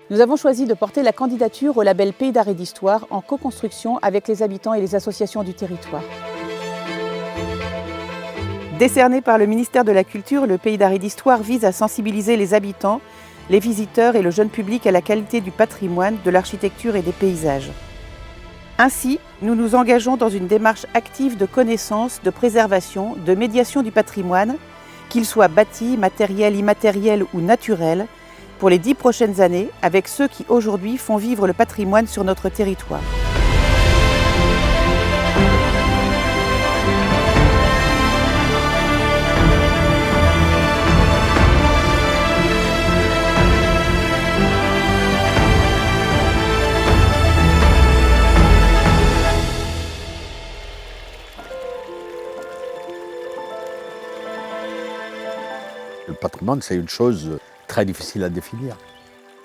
Nous avons choisi de porter la candidature au label Pays d'Art et d'Histoire en co-construction avec les habitants et les associations du territoire. Décerné par le ministère de la Culture, le Pays d'Art et d'Histoire vise à sensibiliser les habitants, les visiteurs et le jeune public à la qualité du patrimoine, de l'architecture et des paysages. Ainsi, nous nous engageons dans une démarche active de connaissance, de préservation, de médiation du patrimoine, qu'il soit bâti, matériel, immatériel ou naturel, pour les 10 prochaines années, avec ceux qui aujourd'hui font vivre le patrimoine sur notre territoire. Le patrimoine, c'est une chose très difficile à définir.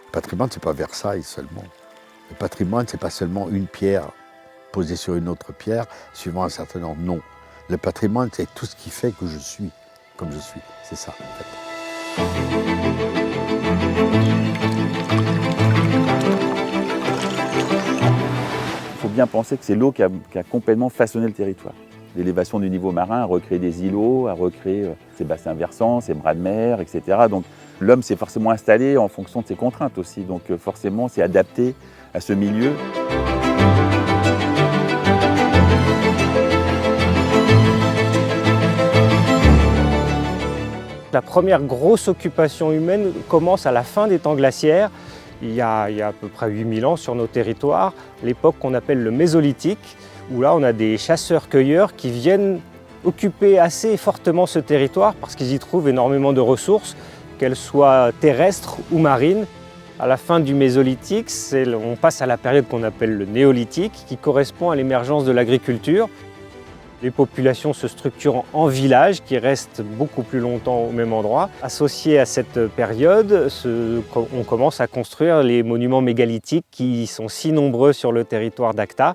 Le patrimoine, ce n'est pas Versailles seulement. Le patrimoine, ce n'est pas seulement une pierre posée sur une autre pierre, suivant un certain ordre. Non. Le patrimoine, c'est tout ce qui fait que je suis comme je suis. C'est ça, en fait. Il faut bien penser que c'est l'eau qui a complètement façonné le territoire. L'élévation du niveau marin a recréé des îlots, a recréé ses bassins versants, ses bras de mer, etc. Donc l'homme s'est forcément installé en fonction de ses contraintes aussi. Donc forcément, c'est adapté à ce milieu. La première grosse occupation humaine commence à la fin des temps glaciaires, il y a à peu près 8000 ans sur nos territoires, l'époque qu'on appelle le Mésolithique, où là on a des chasseurs-cueilleurs qui viennent occuper assez fortement ce territoire parce qu'ils y trouvent énormément de ressources, qu'elles soient terrestres ou marines. À la fin du Mésolithique, on passe à la période qu'on appelle le Néolithique, qui correspond à l'émergence de l'agriculture. Les populations se structurent en villages qui restent beaucoup plus longtemps au même endroit. Associé à cette période, on commence à construire les monuments mégalithiques qui sont si nombreux sur le territoire d'Acta,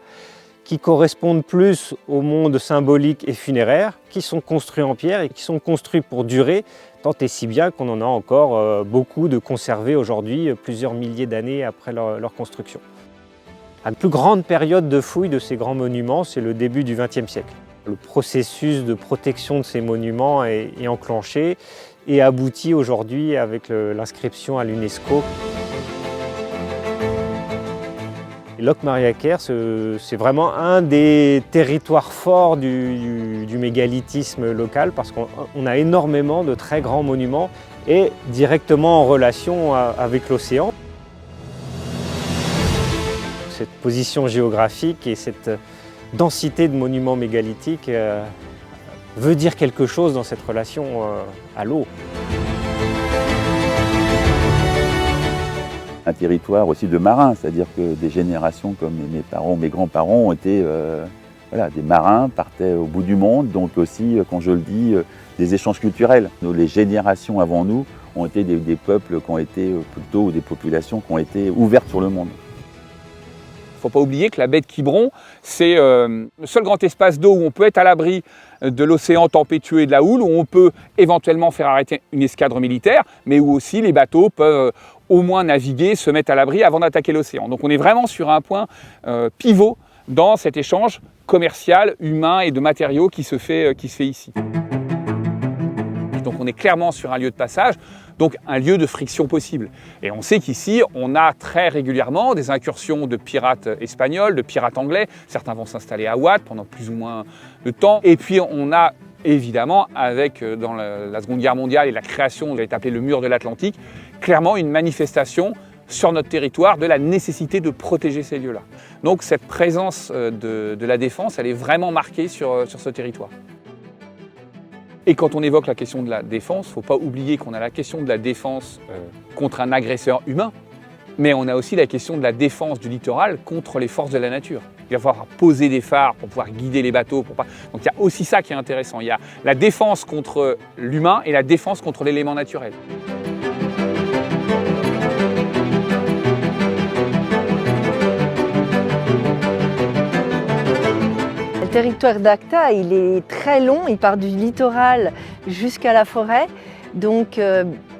qui correspondent plus au monde symbolique et funéraire, qui sont construits en pierre et qui sont construits pour durer, tant et si bien qu'on en a encore beaucoup de conservés aujourd'hui, plusieurs milliers d'années après leur construction. La plus grande période de fouille de ces grands monuments, c'est le début du XXe siècle. Le processus de protection de ces monuments est enclenché et aboutit aujourd'hui avec l'inscription à l'UNESCO. Locmariaquer, c'est vraiment un des territoires forts du mégalithisme local parce qu'on a énormément de très grands monuments et directement en relation avec l'océan. Cette position géographique et cette densité de monuments mégalithiques veut dire quelque chose dans cette relation à l'eau. Un territoire aussi de marins, c'est-à-dire que des générations comme mes parents, mes grands-parents ont été des marins, partaient au bout du monde, donc aussi, quand je le dis, des échanges culturels. Les générations avant nous ont été des peuples qui ont été plutôt, ou des populations qui ont été ouvertes sur le monde. Il ne faut pas oublier que la baie de Quiberon, c'est le seul grand espace d'eau où on peut être à l'abri de l'océan tempétueux et de la houle, où on peut éventuellement faire arrêter une escadre militaire, mais où aussi les bateaux peuvent au moins naviguer, se mettre à l'abri avant d'attaquer l'océan. Donc on est vraiment sur un point pivot dans cet échange commercial, humain et de matériaux qui se fait ici. Donc on est clairement sur un lieu de passage, donc un lieu de friction possible. Et on sait qu'ici, on a très régulièrement des incursions de pirates espagnols, de pirates anglais. Certains vont s'installer à Ouate pendant plus ou moins de temps. Et puis on a évidemment, dans la Seconde Guerre mondiale et la création, qui est appelé le mur de l'Atlantique, clairement une manifestation sur notre territoire de la nécessité de protéger ces lieux-là. Donc cette présence de la défense, elle est vraiment marquée sur ce territoire. Et quand on évoque la question de la défense, il ne faut pas oublier qu'on a la question de la défense contre un agresseur humain, mais on a aussi la question de la défense du littoral contre les forces de la nature. Il va falloir poser des phares pour pouvoir guider les bateaux. Donc il y a aussi ça qui est intéressant. Il y a la défense contre l'humain et la défense contre l'élément naturel. Le territoire d'Acta, il est très long, il part du littoral jusqu'à la forêt. Donc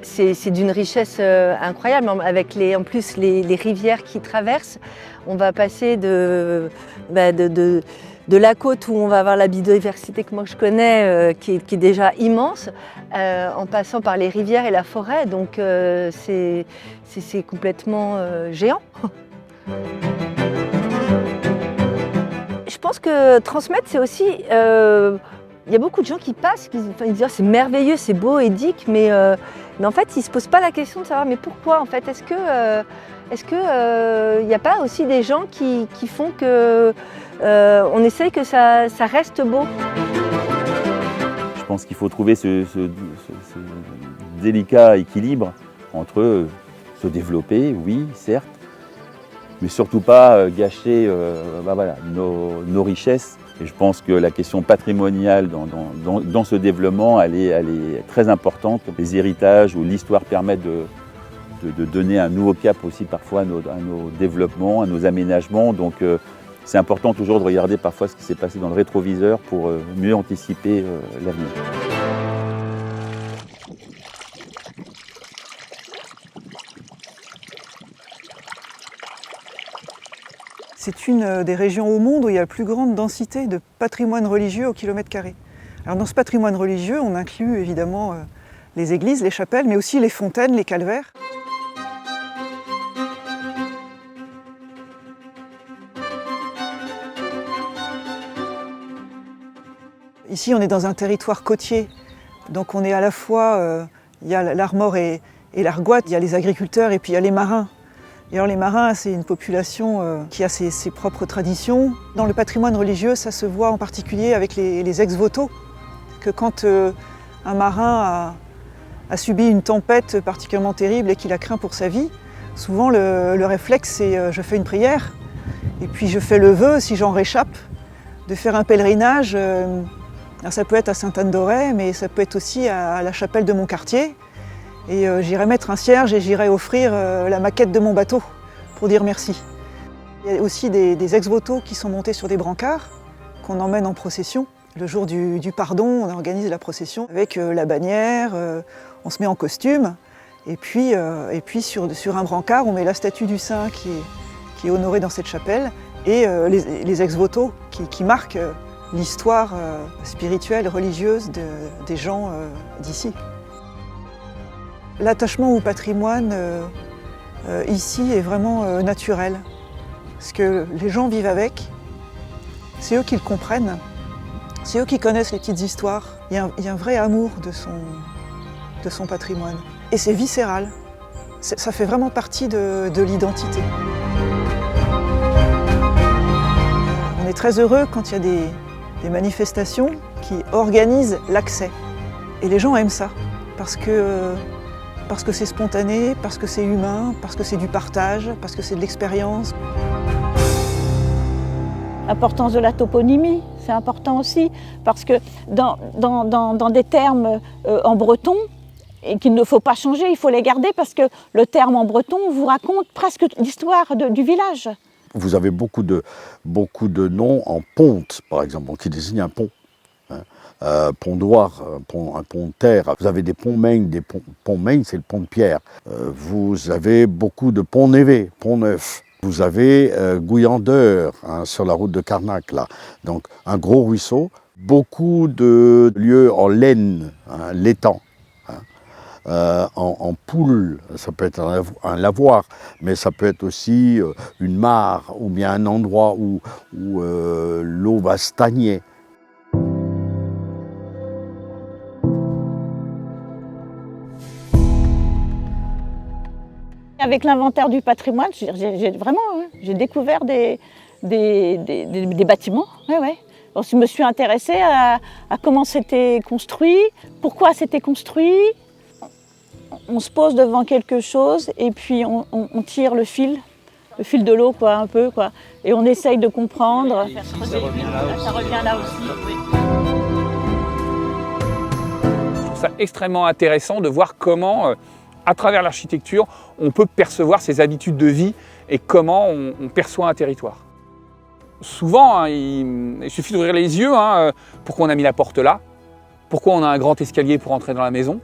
c'est d'une richesse incroyable, avec en plus les rivières qui traversent. On va passer de la côte où on va avoir la biodiversité que moi je connais, qui est déjà immense, en passant par les rivières et la forêt. Donc c'est complètement géant. Je pense que transmettre, c'est aussi... il y a beaucoup de gens qui passent, ils disent oh, c'est merveilleux, c'est beau, édique, mais en fait, ils ne se posent pas la question de savoir mais pourquoi en fait. Est-ce que il n'y a pas aussi des gens qui font que on essaye que ça reste beau? Je pense qu'il faut trouver ce délicat équilibre entre se développer, oui, certes, mais surtout pas gâcher nos richesses. Et je pense que la question patrimoniale dans ce développement, elle est très importante. Les héritages ou l'histoire permettent de donner un nouveau cap aussi parfois à nos développements, à nos aménagements. Donc c'est important toujours de regarder parfois ce qui s'est passé dans le rétroviseur pour mieux anticiper l'avenir. C'est une des régions au monde où il y a la plus grande densité de patrimoine religieux au kilomètre carré. Alors dans ce patrimoine religieux, on inclut évidemment les églises, les chapelles, mais aussi les fontaines, les calvaires. Ici, on est dans un territoire côtier, donc on est à la fois, il y a l'Armor et l'Argoat, il y a les agriculteurs et puis il y a les marins. Et alors les marins, c'est une population qui a ses propres traditions. Dans le patrimoine religieux, ça se voit en particulier avec les ex-voto, que quand un marin a subi une tempête particulièrement terrible et qu'il a craint pour sa vie, souvent le réflexe c'est je fais une prière et puis je fais le vœu, si j'en réchappe, de faire un pèlerinage. Alors ça peut être à Sainte-Anne-d'Auray, mais ça peut être aussi à la chapelle de mon quartier. Et j'irai mettre un cierge et j'irai offrir la maquette de mon bateau pour dire merci. Il y a aussi des ex-voto qui sont montés sur des brancards qu'on emmène en procession. Le jour du pardon, on organise la procession avec la bannière, on se met en costume et puis sur un brancard, on met la statue du saint qui est honorée dans cette chapelle et les ex-voto qui marquent l'histoire spirituelle, religieuse des gens d'ici. L'attachement au patrimoine ici est vraiment naturel, parce que les gens vivent avec, c'est eux qui le comprennent, c'est eux qui connaissent les petites histoires. Il y a un vrai amour de son patrimoine, et c'est viscéral, ça fait vraiment partie de l'identité. On est très heureux quand il y a des manifestations qui organisent l'accès, et les gens aiment ça, parce que c'est spontané, parce que c'est humain, parce que c'est du partage, parce que c'est de l'expérience. L'importance de la toponymie, c'est important aussi, parce que dans des termes en breton, et qu'il ne faut pas changer, il faut les garder, parce que le terme en breton vous raconte presque l'histoire du village. Vous avez beaucoup de noms en ponte, par exemple, qui désignent un pont. Pont d'Oire, un pont de terre. Vous avez des ponts Maine, pont Maine, c'est le pont de pierre. Vous avez beaucoup de ponts névés, pont neuf. Vous avez Gouillandeur, sur la route de Carnac, là. Donc un gros ruisseau, beaucoup de lieux en laine, l'étang. En poule, ça peut être un lavoir, mais ça peut être aussi une mare, ou bien un endroit où l'eau va stagner. Avec l'inventaire du patrimoine, j'ai découvert des bâtiments. Ouais. Donc, je me suis intéressée à comment c'était construit, pourquoi c'était construit. On se pose devant quelque chose et puis on tire le fil de l'eau, quoi, un peu, quoi. Et on essaye de comprendre. Ça revient là aussi. Oui. Je trouve ça extrêmement intéressant de voir comment, à travers l'architecture, on peut percevoir ses habitudes de vie et comment on perçoit un territoire. Souvent, il suffit d'ouvrir les yeux, pourquoi on a mis la porte là, pourquoi on a un grand escalier pour entrer dans la maison.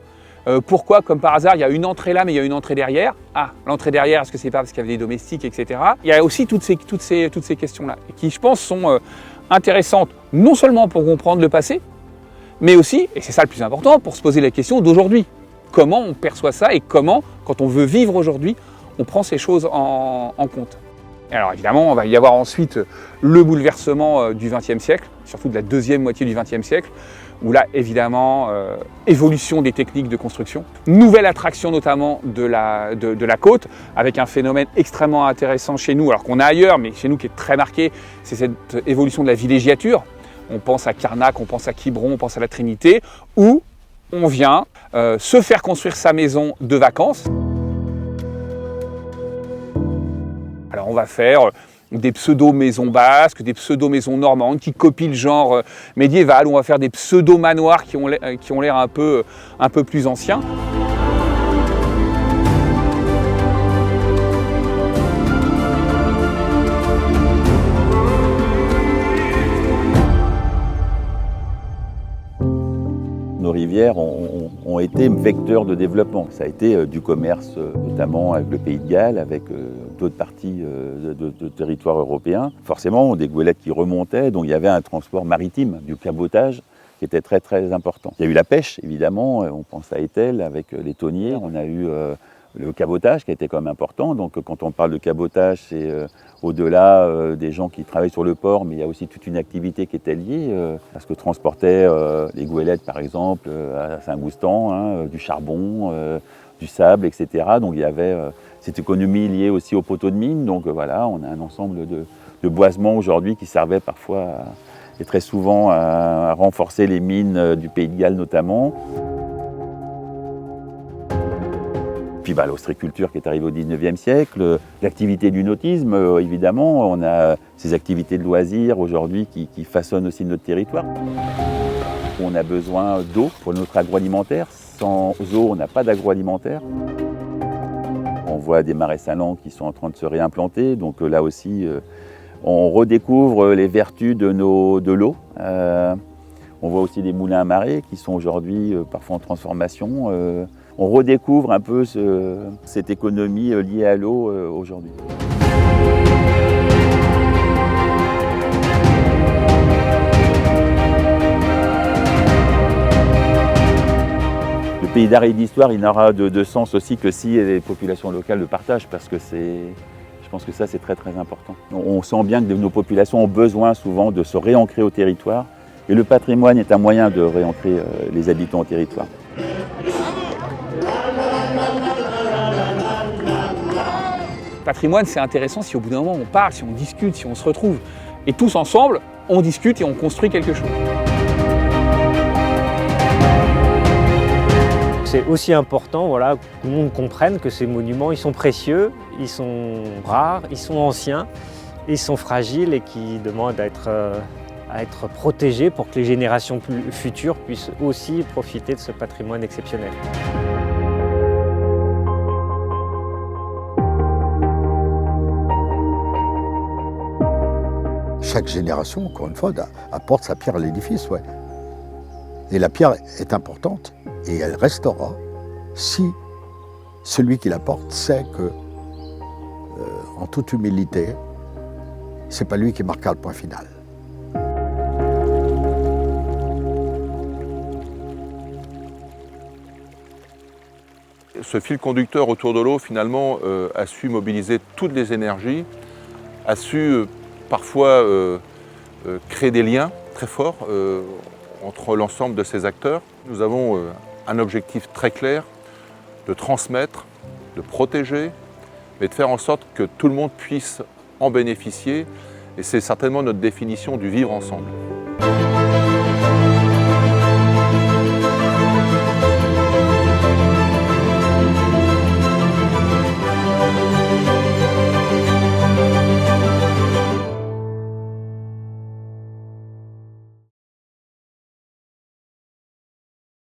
Pourquoi, comme par hasard, il y a une entrée là, mais il y a une entrée derrière? Ah, l'entrée derrière, est-ce que c'est pas parce qu'il y avait des domestiques, etc. Il y a aussi toutes ces questions-là, qui, je pense, sont intéressantes, non seulement pour comprendre le passé, mais aussi, et c'est ça le plus important, pour se poser la question d'aujourd'hui. Comment on perçoit ça et comment, quand on veut vivre aujourd'hui, on prend ces choses en compte. Et alors évidemment, on va y avoir ensuite le bouleversement du XXe siècle, surtout de la deuxième moitié du XXe siècle, où là, évidemment, évolution des techniques de construction, nouvelle attraction notamment de la côte, avec un phénomène extrêmement intéressant chez nous, alors qu'on a ailleurs, mais chez nous qui est très marqué, c'est cette évolution de la villégiature. On pense à Carnac, on pense à Quiberon, on pense à la Trinité, où on vient se faire construire sa maison de vacances. Alors on va faire des pseudo-maisons basques, des pseudo-maisons normandes qui copient le genre médiéval, on va faire des pseudo-manoirs qui ont l'air un peu plus anciens. Nos rivières ont été vecteurs de développement. Ça a été du commerce, notamment avec le Pays de Galles, avec d'autres parties de territoire européen. Forcément, des goélettes qui remontaient, donc il y avait un transport maritime, du cabotage, qui était très très important. Il y a eu la pêche, évidemment, on pense à Etel avec les thoniers. On a eu le cabotage qui a été quand même important. Donc quand on parle de cabotage, c'est au-delà des gens qui travaillent sur le port, mais il y a aussi toute une activité qui était liée à ce que transportaient les goélettes, par exemple, à Saint-Goustan, du charbon, du sable, etc. Donc il y avait cette économie liée aussi aux poteaux de mine. Donc voilà, on a un ensemble de boisements aujourd'hui qui servaient parfois et très souvent à renforcer les mines du Pays de Galles notamment. Puis l'ostréiculture qui est arrivée au XIXe siècle, l'activité du nautisme, évidemment, on a ces activités de loisirs aujourd'hui qui façonnent aussi notre territoire. On a besoin d'eau pour notre agroalimentaire. Sans eau, on n'a pas d'agroalimentaire. On voit des marais salants qui sont en train de se réimplanter, donc là aussi, on redécouvre les vertus de l'eau. On voit aussi des moulins à marée qui sont aujourd'hui parfois en transformation. On redécouvre un peu cette économie liée à l'eau aujourd'hui. Le pays d'art et d'histoire, il n'aura de sens aussi que si les populations locales le partagent, parce que je pense que ça c'est très très important. On sent bien que nos populations ont besoin souvent de se réancrer au territoire, et le patrimoine est un moyen de réancrer les habitants au territoire. Le patrimoine, c'est intéressant si au bout d'un moment on parle, si on discute, si on se retrouve. Et tous ensemble, on discute et on construit quelque chose. C'est aussi important que tout le monde comprenne que ces monuments, ils sont précieux, ils sont rares, ils sont anciens, ils sont fragiles et qui demandent à être protégés pour que les générations futures puissent aussi profiter de ce patrimoine exceptionnel. Chaque génération, encore une fois, apporte sa pierre à l'édifice. Ouais. Et la pierre est importante et elle restera si celui qui l'apporte sait que, en toute humilité, c'est pas lui qui marquera le point final. Ce fil conducteur autour de l'eau, finalement, a su mobiliser toutes les énergies, a su parfois créer des liens très forts entre l'ensemble de ces acteurs. Nous avons un objectif très clair de transmettre, de protéger, mais de faire en sorte que tout le monde puisse en bénéficier. Et c'est certainement notre définition du vivre ensemble.